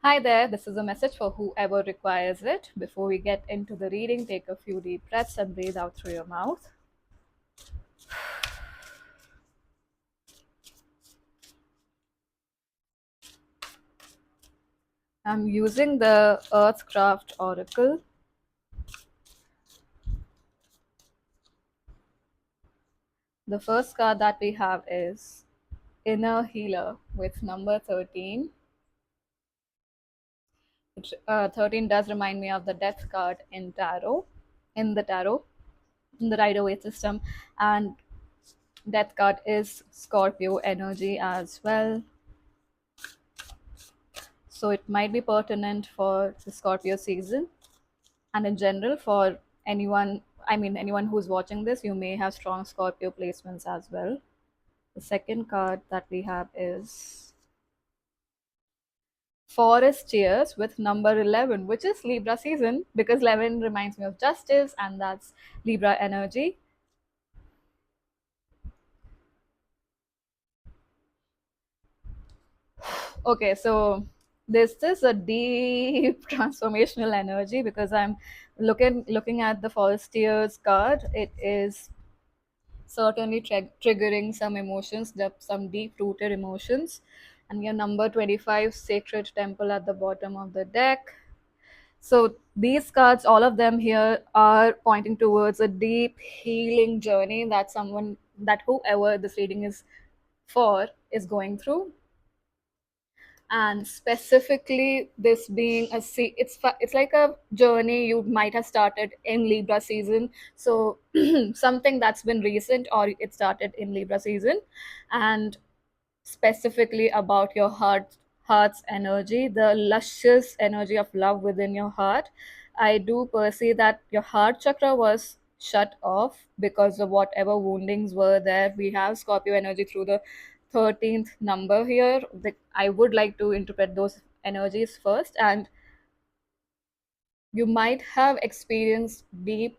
Hi there, this is a message for whoever requires it. Before we get into the reading, take a few deep breaths and breathe out through your mouth. I'm using the Earthcraft Oracle. The first card that we have is Inner Healer with number 13. 13 does remind me of the Death card in the tarot, in the Rider-Waite system. And Death card is Scorpio energy as well. So it might be pertinent for the Scorpio season, and in general for anyone. Anyone who's watching this, you may have strong Scorpio placements as well. The second card that we have is Forest Tears with number 11, which is Libra season, because 11 reminds me of justice, and that's Libra energy. Okay, so this is a deep transformational energy, because I'm looking at the Forest Tears card. It is certainly triggering some emotions, some deep rooted emotions. And your number 25, Sacred Temple, at the bottom of the deck. So these cards, all of them here, are pointing towards a deep healing journey that whoever this reading is for is going through. And specifically, this being it's like a journey you might have started in Libra season. So something that's been recent, or it started in Libra season. And specifically about your heart's energy, the luscious energy of love within your heart. I do perceive that your heart chakra was shut off because of whatever woundings were there. We have Scorpio energy through the 13th number here. I would like to interpret those energies first. And you might have experienced deep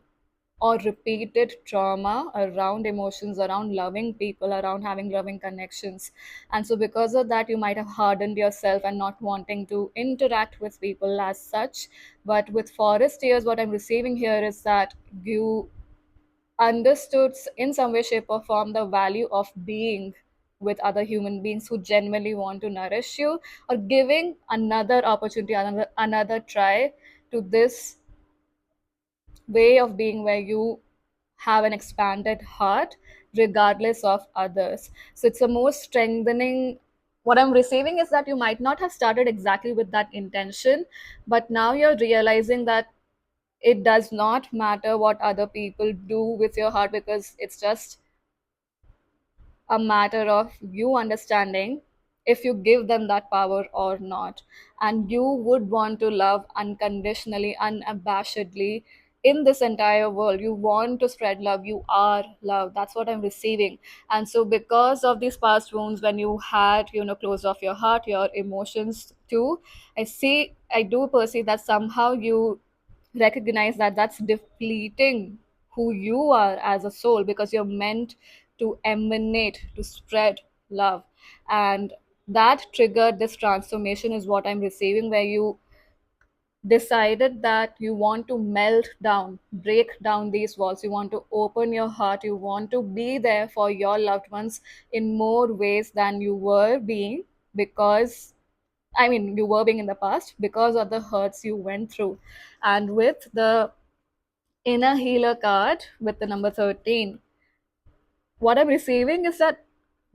or repeated trauma around emotions, around loving people, around having loving connections. And so, because of that, you might have hardened yourself and not wanting to interact with people as such. But with Forest Years, what I'm receiving here is that you understood in some way, shape, or form the value of being with other human beings who genuinely want to nourish you, or giving another opportunity, another try to this way of being where you have an expanded heart regardless of others. So it's a more strengthening. What I'm receiving is that you might not have started exactly with that intention, but now you're realizing that it does not matter what other people do with your heart, because it's just a matter of you understanding if you give them that power or not. And you would want to love unconditionally, unabashedly in this entire world. You want to spread love. You are love. That's what I'm receiving. And so, because of these past wounds, when you had, closed off your heart, your emotions too, I do perceive that somehow you recognize that that's depleting who you are as a soul, because you're meant to emanate, to spread love. And that triggered this transformation, is what I'm receiving, where you decided that you want to melt down, break down these walls. You want to open your heart. You want to be there for your loved ones in more ways than you were being, because you were being in the past, because of the hurts you went through. And with the Inner Healer card with the number 13, what I'm receiving is that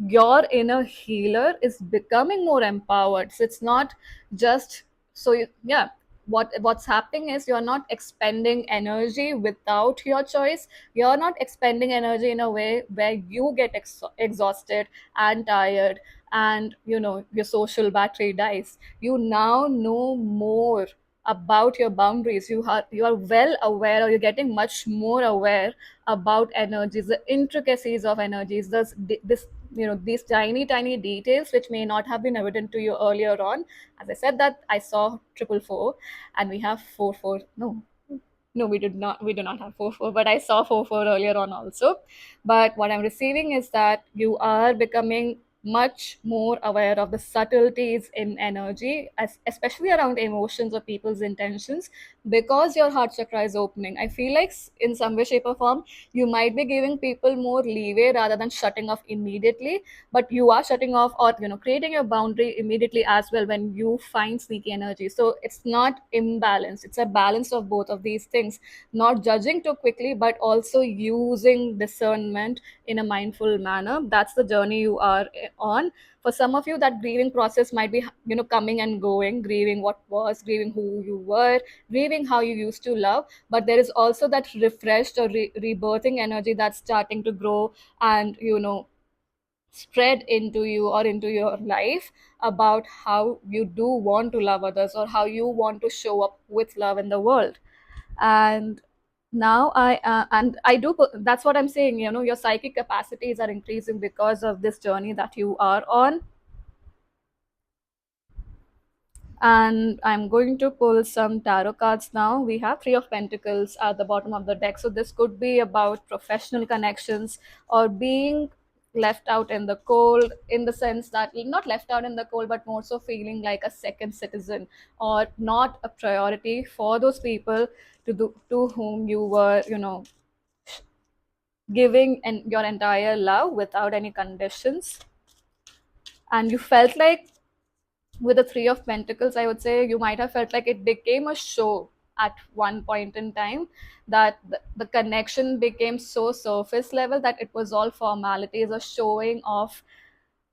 your inner healer is becoming more empowered. So it's not just yeah. What's happening is you're not expending energy without your choice. You're not expending energy in a way where you get exhausted and tired, and your social battery dies. You now know more about your boundaries. You are well aware, or you're getting much more aware about energies, the intricacies of energies, these tiny details which may not have been evident to you earlier on. As I said, that I saw 444, and we have 44. No, we do not have 44, but I saw 44 earlier on also. But what I'm receiving is that you are becoming much more aware of the subtleties in energy, especially around emotions or people's intentions, because your heart chakra is opening. I feel like in some way, shape, or form, you might be giving people more leeway rather than shutting off immediately. But you are shutting off, or creating a boundary immediately as well when you find sneaky energy. So it's not imbalanced, it's a balance of both of these things. Not judging too quickly, but also using discernment in a mindful manner. That's the journey you are on. For some of you, that grieving process might be coming and going, grieving what was, grieving who you were, grieving how you used to love. But there is also that refreshed or rebirthing energy that's starting to grow and spread into you or into your life, about how you do want to love others, or how you want to show up with love in the world. And now I do that's what I'm saying, your psychic capacities are increasing because of this journey that you are on. And I'm going to pull some tarot cards now. We have Three of Pentacles at the bottom of the deck. So this could be about professional connections, or being left out in the cold, in the sense that not left out in the cold, but more so feeling like a second citizen, or not a priority for those people to whom you were, giving your entire love without any conditions. And you felt like, with the Three of Pentacles, I would say you might have felt like it became a show at one point in time, that the connection became so surface level that it was all formalities or showing off.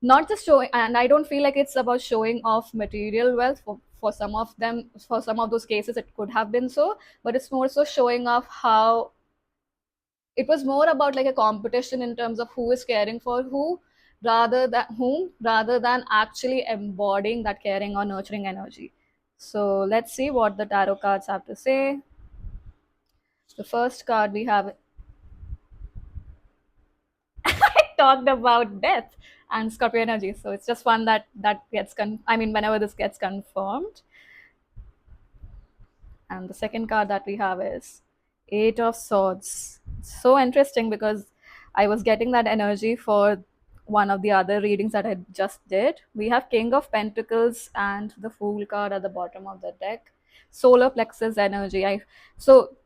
Not just showing, and I don't feel like it's about showing off material wealth. For some of them, for some of those cases, it could have been so, but it's more so showing off how it was more about like a competition in terms of who is caring for who, rather than actually embodying that caring or nurturing energy. So let's see what the tarot cards have to say. The first card we have, I talked about death and Scorpio energy, so it's just fun that gets I mean, whenever this gets confirmed. And the second card that we have is Eight of Swords. So interesting, because I was getting that energy for one of the other readings that I just did. We have King of Pentacles and the Fool card at the bottom of the deck. Solar plexus energy. So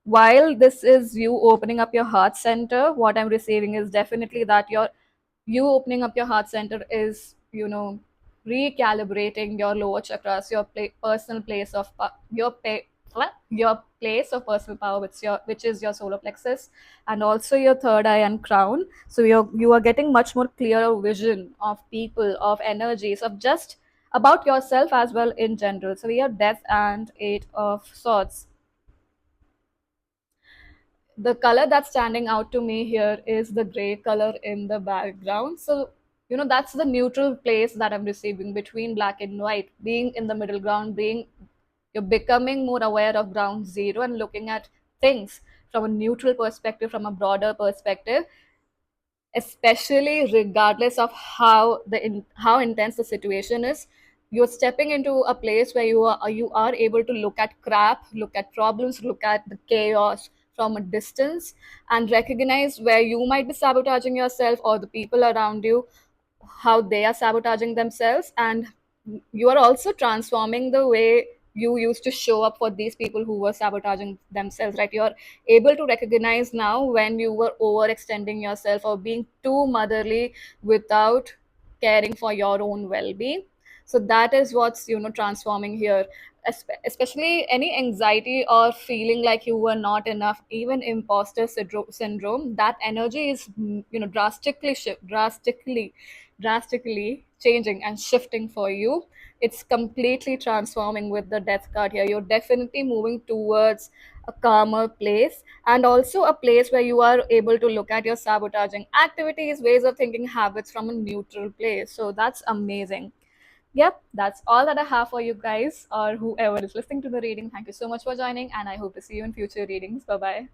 while this is you opening up your heart center, what I'm receiving is definitely that you opening up your heart center is, recalibrating your lower chakras, your personal place of your place of personal power, which is your solar plexus, and also your third eye and crown. So you are getting much more clearer vision of people, of energies, of just about yourself as well in general. So we have Death and Eight of Swords. The color that's standing out to me here is the gray color in the background. So that's the neutral place that I'm receiving between black and white, being in the middle ground, being you're becoming more aware of ground zero and looking at things from a neutral perspective, from a broader perspective, especially regardless of how intense the situation is. You're stepping into a place where you are able to look at crap, look at problems, look at the chaos from a distance, and recognize where you might be sabotaging yourself or the people around you, how they are sabotaging themselves. And you are also transforming the way you used to show up for these people who were sabotaging themselves, right? You're able to recognize now when you were overextending yourself or being too motherly without caring for your own well-being. So that is what's transforming here. Especially any anxiety or feeling like you were not enough, even imposter syndrome, that energy is drastically changing and shifting for you. It's completely transforming with the Death card here. You're definitely moving towards a calmer place, and also a place where you are able to look at your sabotaging activities, ways of thinking, habits from a neutral place. So that's amazing. Yep, that's all that I have for you guys, or whoever is listening to the reading. Thank you so much for joining, and I hope to see you in future readings. Bye bye.